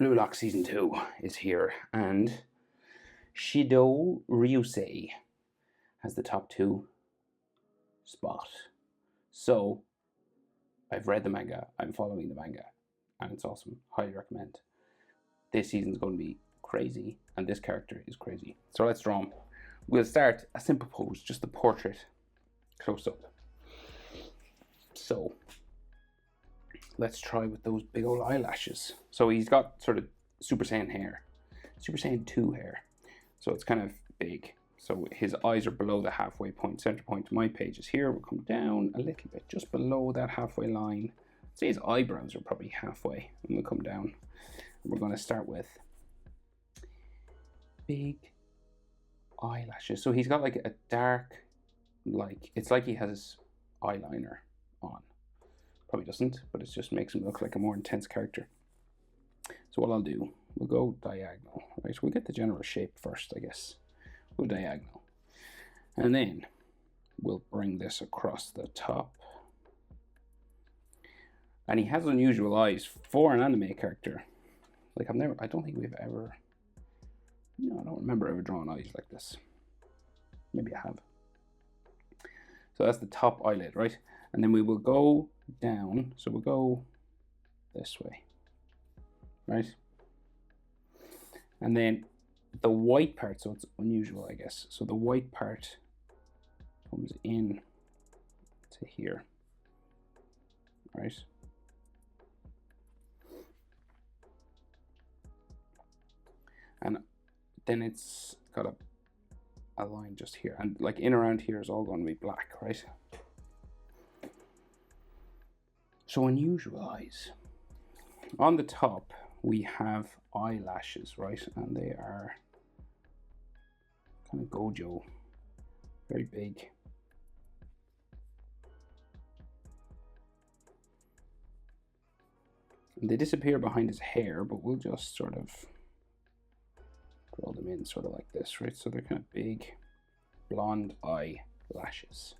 Blue Lock Season 2 is here, and Shidou Ryusei has the top 2 spot. So, I've read the manga, I'm following the manga, and it's awesome. Highly recommend. This season's going to be crazy, and this character is crazy. So let's draw him. We'll start a simple pose, just the portrait close up. So, let's try with those big old eyelashes. So he's got sort of Super Saiyan hair, Super Saiyan 2 hair. So it's kind of big. So his eyes are below the halfway point. Center point to my page is here. We'll come down a little bit, just below that halfway line. Say his eyebrows are probably halfway, and we'll come down. We're going to start with big eyelashes. So he's got like a dark, like, it's like he has eyeliner on. Probably doesn't, but it just makes him look like a more intense character. So what I'll do, we'll go diagonal, right? We'll get the general shape first, I guess. We'll diagonal. And then we'll bring this across the top. And he has unusual eyes for an anime character. Like I don't think we've ever, I don't remember ever drawing eyes like this. Maybe I have. So that's the top eyelid, right? And then we will go down. So we'll go this way, right? And then the white part, so it's unusual, I guess. So the white part comes in to here, right? And then it's got a line just here, and like in around here is all going to be black, right? So unusual eyes. On the top we have eyelashes, right? And they are kind of Gojo, very big. And they disappear behind his hair, but we'll just sort of draw them in sort of like this, right? So they're kind of big blonde eyelashes.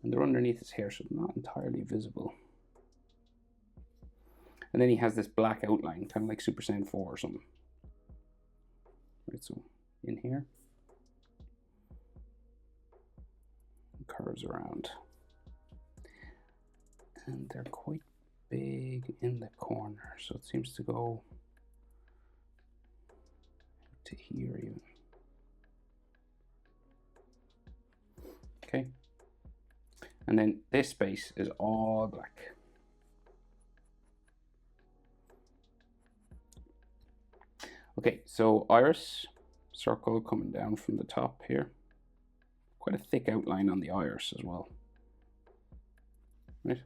And they're underneath his hair, so they're not entirely visible. And then he has this black outline, kind of like Super Saiyan 4 or something. Right, so in here, curves around. And they're quite big in the corner, so it seems to go to here even. Okay. And then this space is all black. Okay, so iris, circle coming down from the top here. Quite a thick outline on the iris as well. Right?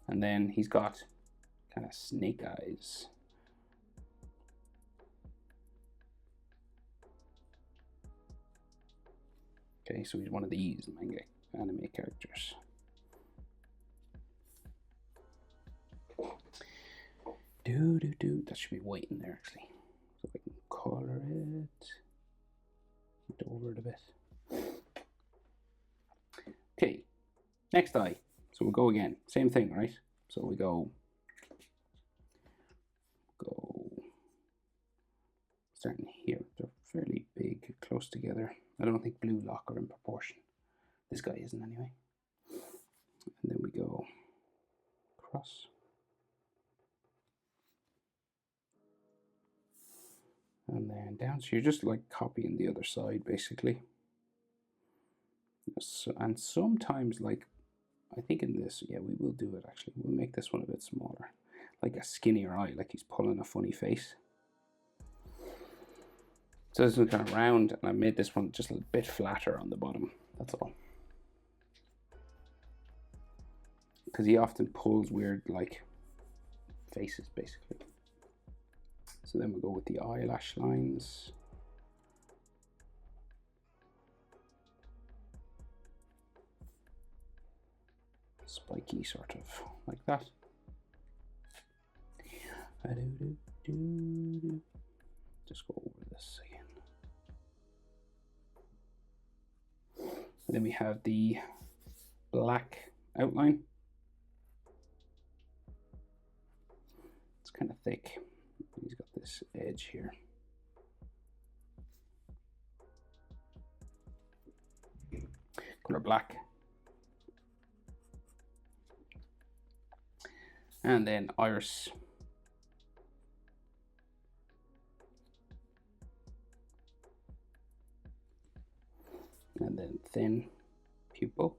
And then he's got kind of snake eyes. Okay, so he's one of these manga anime characters. That should be white in there actually. So I can color it over it a bit. Okay, next eye. So we'll go again. Same thing, right? So we go starting here. They're fairly big, close together. I don't think Blue Lock are in proportion. This guy isn't anyway. And then we go across. And then down. So you're just like copying the other side basically. So, and sometimes, like, I think in this, yeah, we will do it actually. We'll make this one a bit smaller. Like a skinnier eye, like he's pulling a funny face. So this one's kind of round, and I made this one just a bit flatter on the bottom. That's all. Because he often pulls weird, like, faces, basically. So then we'll go with the eyelash lines. Spiky, sort of, like that. Just go over this again. And then we have the black outline. kind of thick. He's got this edge here. Color black. And then iris. And then thin pupil.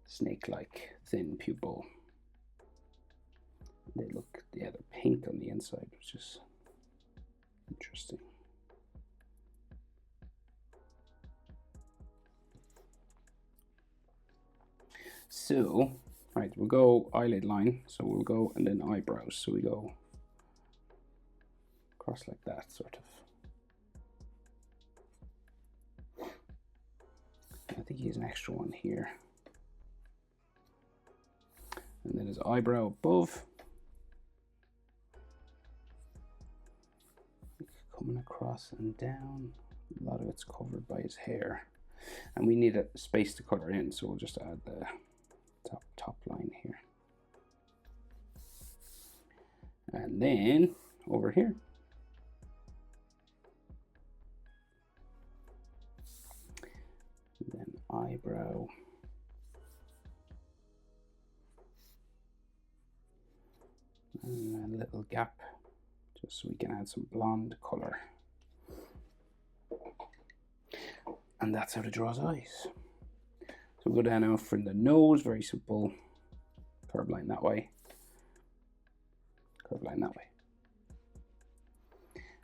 Snake-like thin pupil. They look, yeah, they're pink on the inside, which is interesting. So, right, we'll go eyelid line. So we'll go, and then eyebrows. So we go across like that, sort of. I think he has an extra one here. And then his eyebrow above. Coming across and down. A lot of it's covered by his hair. And we need a space to color in, so we'll just add the top line here. And then over here. And then eyebrow. And a little gap, just so we can add some blonde color. And that's how to draw his eyes. So we'll go down now from the nose, very simple. Curve line that way. Curve line that way.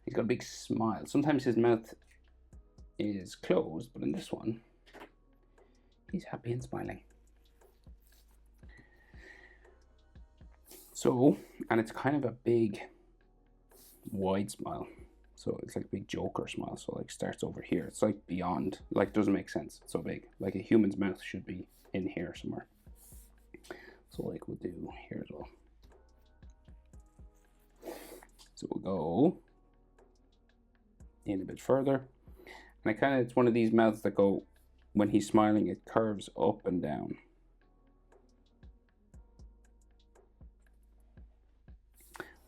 He's got a big smile. Sometimes his mouth is closed, but in this one, he's happy and smiling. So, and it's kind of a big, wide smile. So it's like a big Joker smile. So like starts over here. It's like beyond, like doesn't make sense. It's so big. Like a human's mouth should be in here somewhere. So like we'll do here as well. So we'll go in a bit further. And it's one of these mouths that go, when he's smiling, it curves up and down.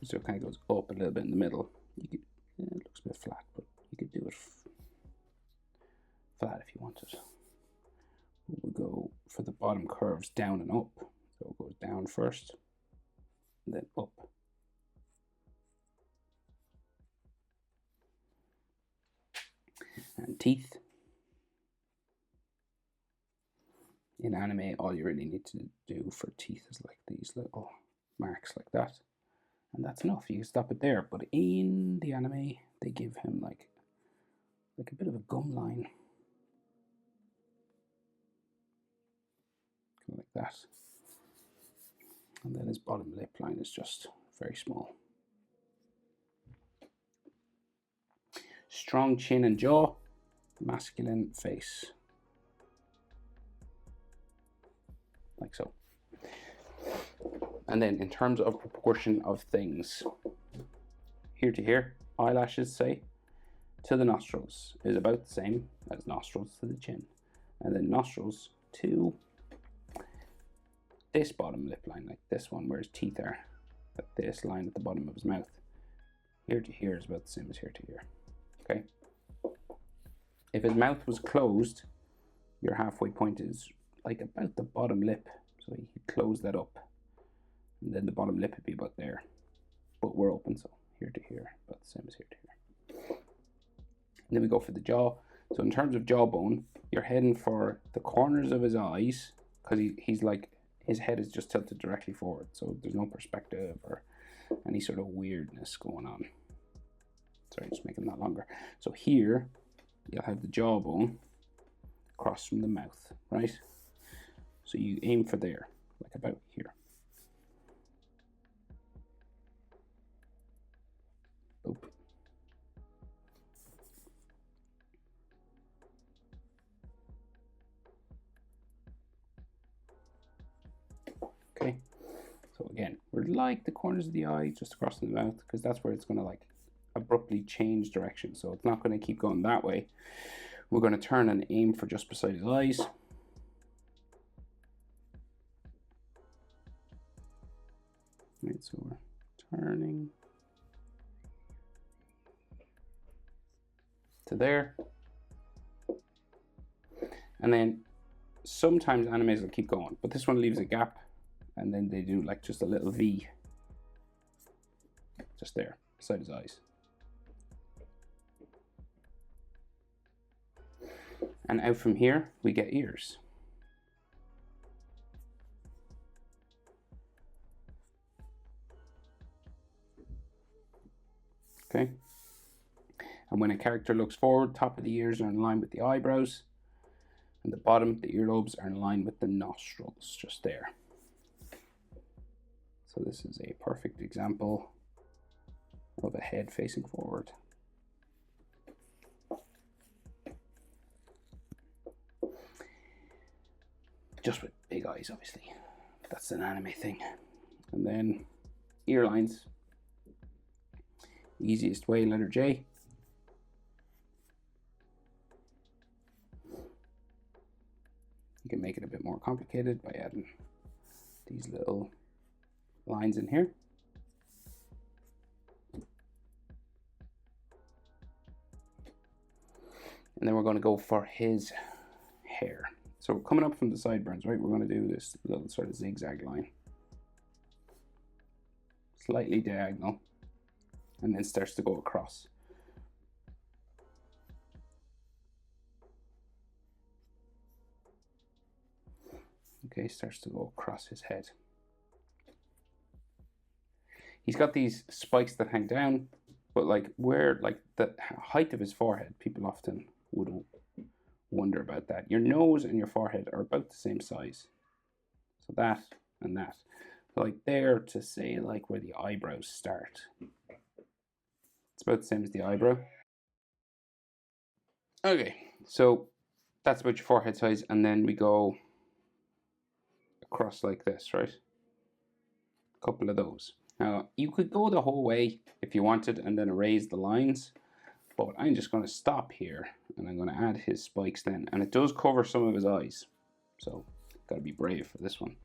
So it kind of goes up a little bit in the middle. You could, yeah, it looks a bit flat, but you could do it flat if you wanted. We'll go for the bottom curves down and up. So it goes down first, and then up. And teeth. In anime, all you really need to do for teeth is like these little marks like that. And that's enough. You can stop it there. But in the anime, they give him like a bit of a gum line. Like that. And then his bottom lip line is just very small. Strong chin and jaw. Masculine face. Like so. And then in terms of proportion of things, here to here, eyelashes, say, to the nostrils is about the same as nostrils to the chin. And then nostrils to this bottom lip line, like this one, where his teeth are, at this line at the bottom of his mouth. Here to here is about the same as here to here. Okay? If his mouth was closed, your halfway point is like about the bottom lip. So you close that up. And then the bottom lip would be about there. But we're open, so here to here, about the same as here to here. And then we go for the jaw. So in terms of jawbone, you're heading for the corners of his eyes, because he's like, his head is just tilted directly forward. So there's no perspective or any sort of weirdness going on. Sorry, just making that longer. So here, you'll have the jawbone across from the mouth, right? So you aim for there, like about here. Boop. Okay, so again, we're like the corners of the eye just across from the mouth, because that's where it's going to like abruptly change direction. So it's not going to keep going that way. We're going to turn and aim for just beside his eyes. Right, so we're turning to there. And then sometimes animes will keep going, but this one leaves a gap, and then they do like just a little V just there beside his eyes. And out from here we get ears. Okay. And when a character looks forward, top of the ears are in line with the eyebrows, and the bottom, the earlobes, are in line with the nostrils, just there. So this is a perfect example of a head facing forward. Just with big eyes, obviously. That's an anime thing. And then ear lines. Easiest way, letter J. You can make it a bit more complicated by adding these little lines in here. And then we're going to go for his hair. So we're coming up from the sideburns, right? We're going to do this little sort of zigzag line. Slightly diagonal. And then starts to go across. Okay, starts to go across his head. He's got these spikes that hang down, but like where, like the height of his forehead, people often would wonder about that. Your nose and your forehead are about the same size. So that and that. So like there to say like where the eyebrows start. It's about the same as the eyebrow. Okay, so that's about your forehead size, and then we go across like this, right? A couple of those. Now, you could go the whole way if you wanted and then erase the lines, but I'm just going to stop here and I'm going to add his spikes then. And it does cover some of his eyes, so got to be brave for this one.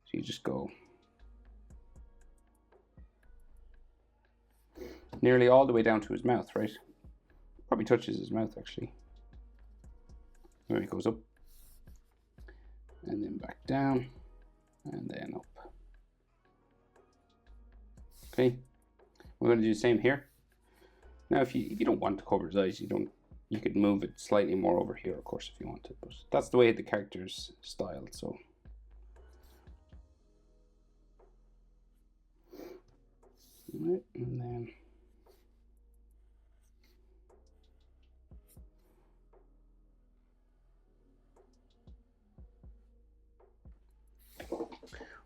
So you just go nearly all the way down to his mouth, right? Probably touches his mouth actually. There he goes up, and then back down, and then up. Okay, we're going to do the same here. Now, if you don't want to cover his eyes, you could move it slightly more over here, of course, if you wanted. But that's the way the character's styled. So, right, and then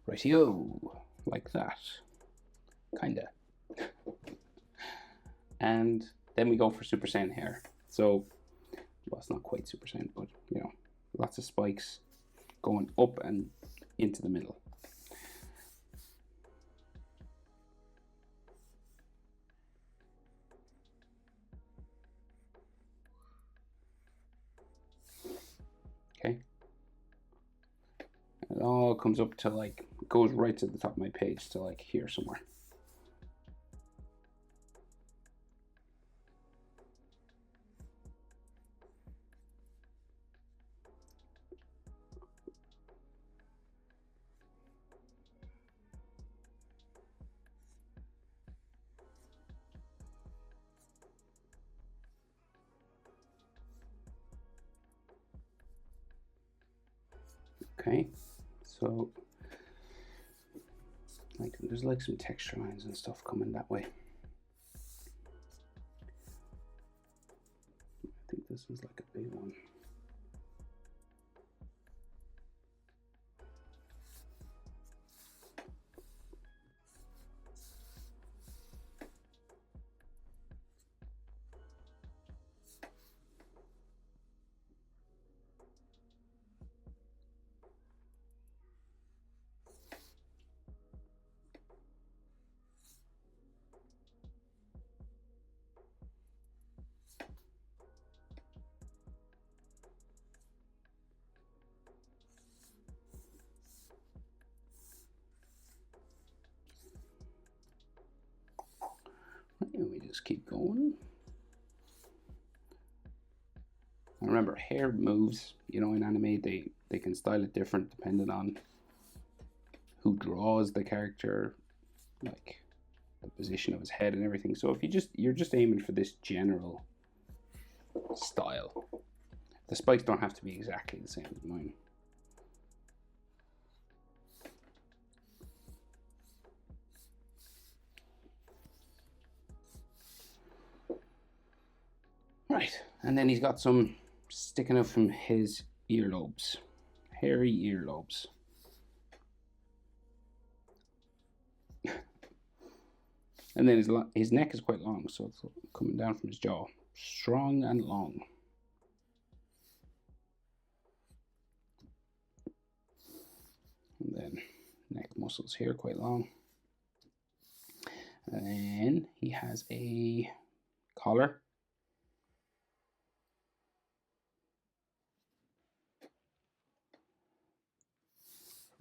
rightio, like that, kinda. And then we go for Super Saiyan hair. So, well, it's not quite Super Saiyan, but you know, lots of spikes going up and into the middle. Okay. It all comes up to like, goes right to the top of my page to like here somewhere. Okay, so like there's like some texture lines and stuff coming that way. I think this is like a big one. And we just keep going. And remember, hair moves, you know, in anime, they can style it different depending on who draws the character, like the position of his head and everything. So if you're just aiming for this general style, the spikes don't have to be exactly the same as mine. Right, and then he's got some sticking out from his earlobes, hairy earlobes. And then his neck is quite long, so it's coming down from his jaw, strong and long. And then neck muscles here quite long. And then he has a collar.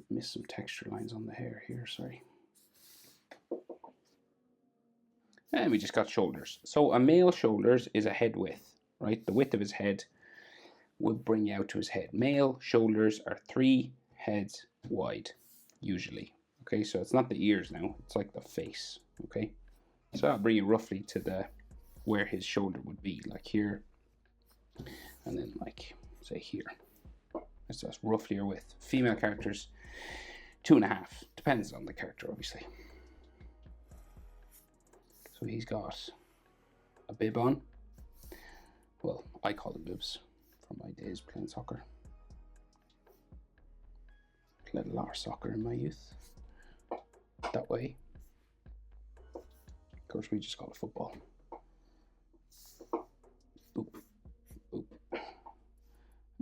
Missed some texture lines on the hair here, sorry. And we just got shoulders. So a male shoulders is a head width, right? The width of his head would bring you out to his head. Male shoulders are 3 heads wide, usually. Okay, so it's not the ears now, it's like the face, okay? So I'll bring you roughly to where his shoulder would be, like here, and then like, say here. That's roughly your width. Female characters, 2.5. Depends on the character, obviously. So he's got a bib on. Well, I call them bibs from my days playing soccer. Played a lot of soccer in my youth. That way. Of course, we just call it football. Boop, boop.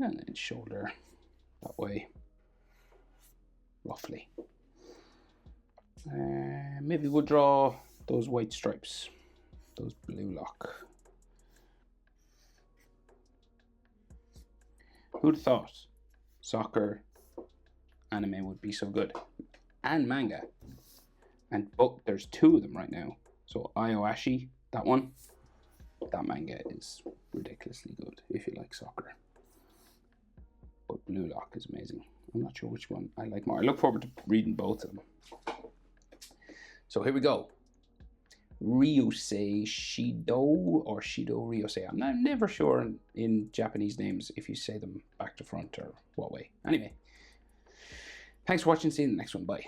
And then shoulder that way, roughly. Maybe we'll draw those white stripes, those blue lock. Who'd have thought soccer anime would be so good? And manga. And there's 2 of them right now. So Aoashi, that one, that manga is ridiculously good if you like soccer. But Blue Lock is amazing. I'm not sure which one I like more. I look forward to reading both of them. So here we go. Ryusei Shidou or Shidou Ryusei. I'm never sure in Japanese names if you say them back to front or what way. Anyway, thanks for watching. See you in the next one. Bye.